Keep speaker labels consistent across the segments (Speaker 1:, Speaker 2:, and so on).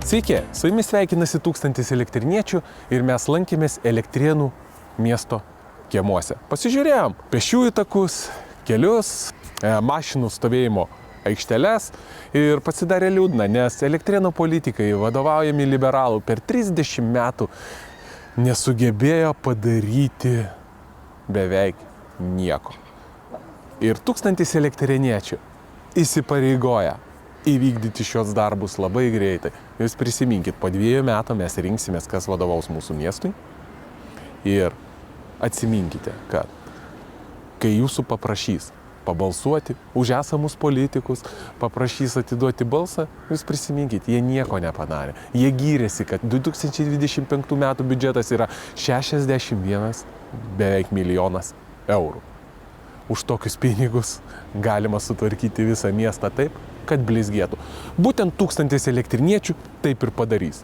Speaker 1: Sveiki, su jumis sveikinasi 1000 elektriniečių ir mes lankėmės Elektrėnų miesto kiemuose. Pasižiūrėjom pėsčiųjų takus, kelius, mašinų stovėjimo aikšteles ir pasidarė liūdna, nes Elektrėnų politikai, vadovaujami liberalų, per 30 metų nesugebėjo padaryti beveik nieko. Ir 1000 elektriniečių įsipareigoja įvykdyti šios darbus labai greitai. Jūs prisiminkit, po 2 metų mes rinksimės, kas vadovaus mūsų miestui. Ir atsiminkite, kad kai jūsų paprašys pabalsuoti už esamus politikus, paprašys atiduoti balsą, jūs prisiminkit, jie nieko nepadarė. Jie gyrėsi, kad 2025 metų biudžetas yra 61 beveik milijonas eurų. Už tokius pinigus galima sutvarkyti visą miestą taip, kad blizgėtų. Būtent 1000 elektriniečių taip ir padarys.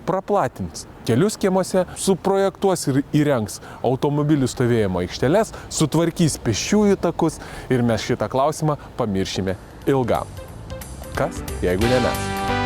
Speaker 1: Praplatins kelius kiemuose, suprojektuos ir įrengs automobilių stovėjimo aikšteles, sutvarkys pėsčiųjų takus ir mes šitą klausimą pamiršime ilgam. Kas, jeigu ne mes?